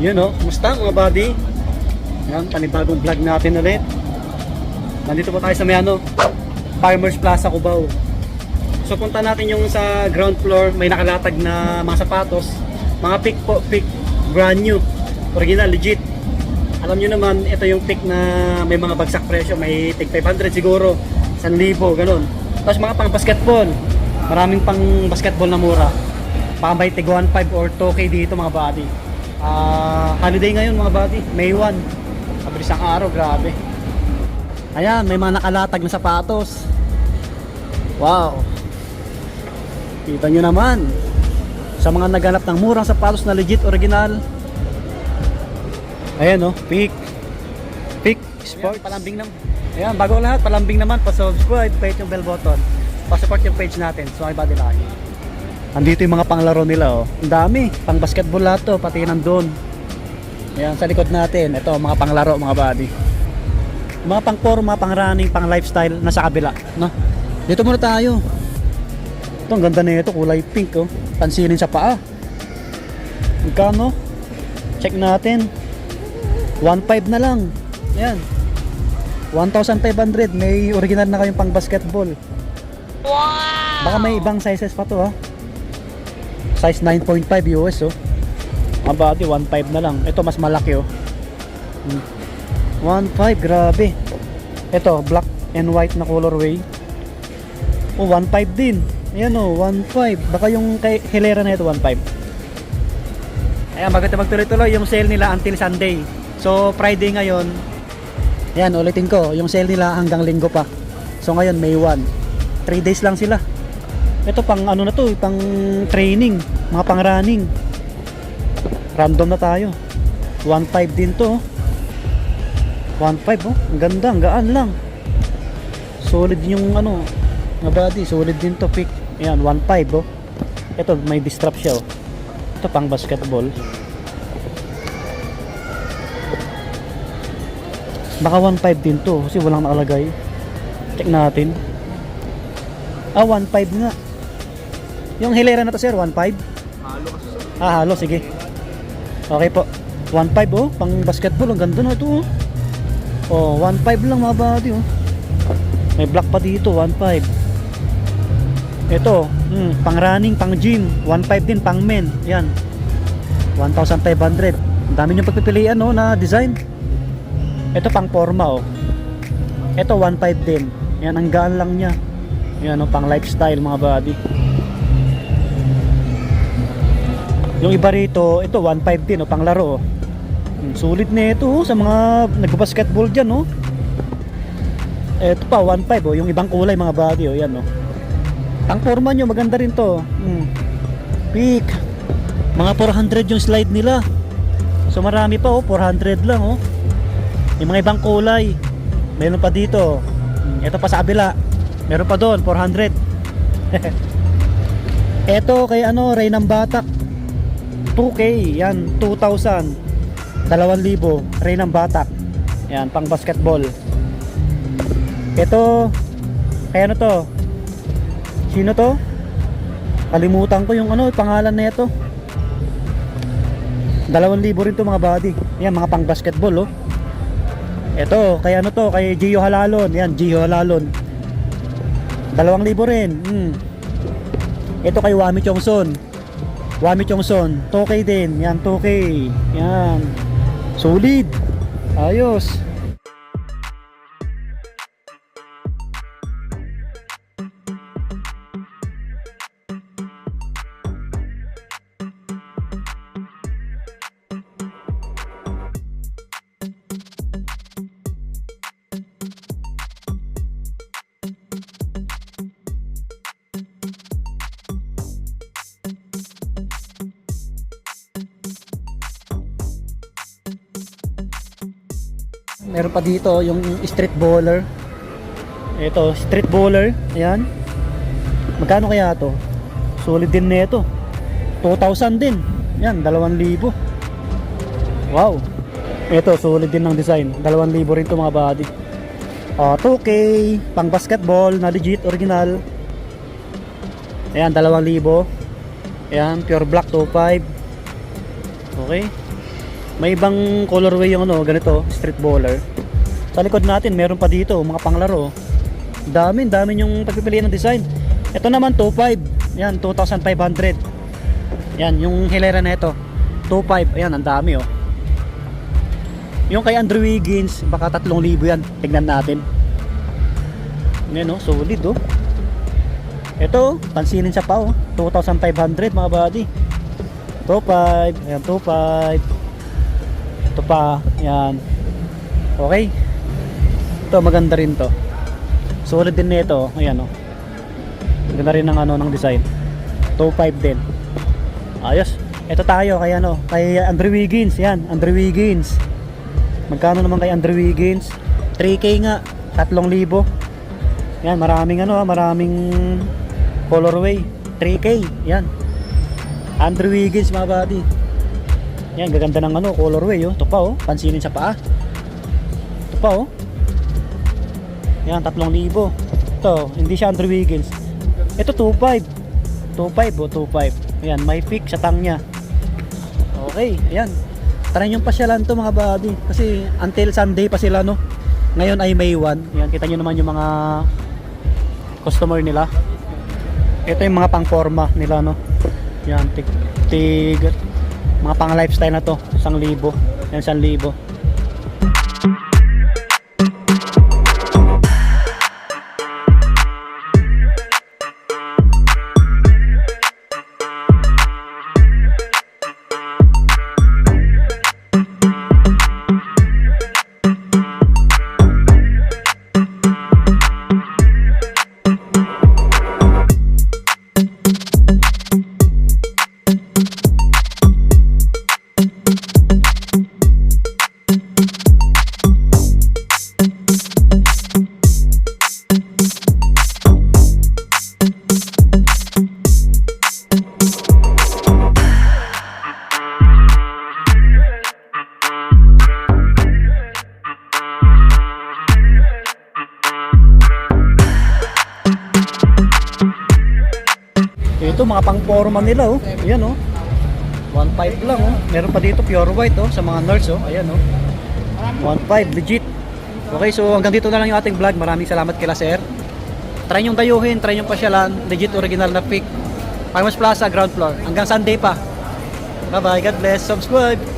Yun o, kumusta mga buddy? Yan, panibagong vlog natin ulit. Nandito po tayo sa may Farmers Plaza, Cubao. So punta natin yung sa ground floor, may nakalatag na mga sapatos. Mga pick po, pick brand new, original, legit. Alam nyo naman, ito yung pick na may mga bagsak presyo, may tig 500 siguro, 1,000, ganun. Tapos mga pang basketball, maraming pang basketball na mura. May tig 1.5 or 2K dito mga buddy. Holiday ngayon mga buddy, May 1. Mabilis ang araw, grabe. Ayan, may mga nakalatag na sapatos. Wow. Kita nyo naman. Sa mga naghanap ng murang sapatos na legit, original. Ayan o, Peak Sports. Ayan, palambing naman. Ayan, bago lahat, palambing naman. Pa-subscribe, pa-hit yung bell button. Pa-support yung page natin. So, ay body lagi. Andito yung mga panglaro nila, oh. Ang dami, pang basketball lahat to, pati nandun. Ayan, sa likod natin, ito mga panglaro, mga buddy. Mga pang forma, pang running, pang lifestyle, nasa kabila, no? Dito muna tayo. Ito, ang ganda na ito, kulay pink, oh. Pansinin sa paa. Magkano? Check natin. 1.5 na lang. Ayan. 1,500. May original na kayong pang basketball. Wow! Baka may ibang sizes pa to, ha? Size 9.5 US, oh. Mga body 1.5 na lang. Ito mas malaki, oh. 1.5, grabe. Ito black and white na colorway. Oh, 1.5 din. Ayan, oh, 1.5. Baka yung kay Hilera na ito 1.5. Ayan, bago ito magtuloy-tuloy yung sale nila until Sunday. So Friday ngayon. Ayan, ulitin ko, yung sale nila hanggang Linggo pa. So ngayon May 1. 3 days lang sila. Ito pang ano na to, pang training, mga pang running. Random na tayo. 1.5 din to. 1.5, oh. Ang ganda, ang gaan lang. Solid yung ano, mga body, solid din to, pick. Ayan, 1.5, oh. Ito may distrap siya, oh. Ito pang basketball. Baka 1.5 din to kasi walang nakalagay. Check natin. 1.5 nga. Yung Hilera na to, sir, 1.5? Halo kasi, sir. Halo, sige. Okay po. 1.5, oh, pang basketball. Ang ganda na ito, oh. Oh, 1.5 lang mga buddy, oh. May black pa dito, 1.5. Ito, pang running, pang gym, 1.5 din, pang men. Yan. 1,500. Ang dami niyong pagpipilian, oh, na design. Ito pang forma, oh. Ito 1.5 din. Yan, ang gaan lang niya. Yan, oh, pang lifestyle mga buddy. Yung iba rito, ito 1.5 din, oh, pang laro, oh. Sulit na ito, oh, sa mga nagbabasketball dyan, oh. Ito pa 1.5, oh, yung ibang kulay mga buddy, oh, yan, oh. Pang forma nyo, maganda rin to. Peak. Mga 400 yung slide nila. So marami pa, oh, 400 lang, oh. Yung mga ibang kulay, meron pa dito. Ito pa sa kabila, meron pa doon, 400. Ito kay ano, Ray ng Batak, 2K, yan, 2,000, 2,000, Ray ng Batak. Yan, pang basketball. Ito, kaya ano to? Sino to? Kalimutan ko yung ano, pangalan na ito. 2,000 rin to mga buddy. Yan, mga pang basketball, oh. Ito, kaya ano to? Kay Gio Halalon. Yan, Gio Halalon. 2,000 rin. Ito kay Wami Chongson. Wami Chongson, 2K din. Yan, 2K. Yan. Solid. Ayos. Meron pa dito yung street bowler. Ito, street bowler. Ayan. Magkano kaya to? Solid din nito. 2,000 din. Yan, 2,000. Wow. Ito, solid din ng design. 2,000 rin to mga buddy. 2K, pang basketball na legit, original. Ayan, 2,000. Ayan, pure black 2.5. Okay. May ibang colorway yung ano, ganito, street bowler. Sa likod natin, meron pa dito, mga panglaro. Dami yung pagpipilian ng design. Ito naman 2.5. Yan, 2,500. Yan, yung hilera na ito. 2.5. Ayan, ang dami oh. Yung kay Andrew Wiggins, baka 3,000 yan. Tignan natin. Yan oh, solid oh. Ito, pansinin siya pa oh. 2,500 mga buddy. 2.5. Ayan, 2.5. Ito pa. Yan. Okay. Ito, maganda rin to. Solid din nito. Ayan oh. Ganda rin ng ano ng design. 2.5 din. Ayos. Ito tayo kay ano, kay Andrew Wiggins. Yan, Andrew Wiggins. Magkano naman kay Andrew Wiggins? 3K nga, 3,000. Yan, maraming ano, maraming colorway. 3K. Yan. Andrew Wiggins mga buddy. Yan, gaganda ng ano, colorway oh. Ito pa oh, pansinin sa paa. Ito pa oh. Yan, 3,000. Ito, hindi siya Andrew Wiggins. Ito 2.5. 2.5 o 2.5. Ayan, may pick sa tang niya. Okay, ayan. Try nyo pasyalan to mga buddy. Kasi until Sunday pa sila no. Ngayon ay May 1. Ayan, kita nyo naman yung mga customer nila. Ito yung mga pang forma nila no. Ayan, tig mga pang lifestyle na to. 1,000. Ayan, 1,000. Ito mga pang-forma nila oh. Ayan oh. 1.5 lang oh. Meron pa dito pure white oh sa mga nurse oh. Ayan oh. 1.5 legit. Okay, so hanggang dito na lang yung ating vlog. Maraming salamat kila sir. Try nyo dayuhin, try nyo pasyalan. Legit original na pick. Farmers Plaza ground floor. Hanggang Sunday pa. Bye bye, God bless. Subscribe.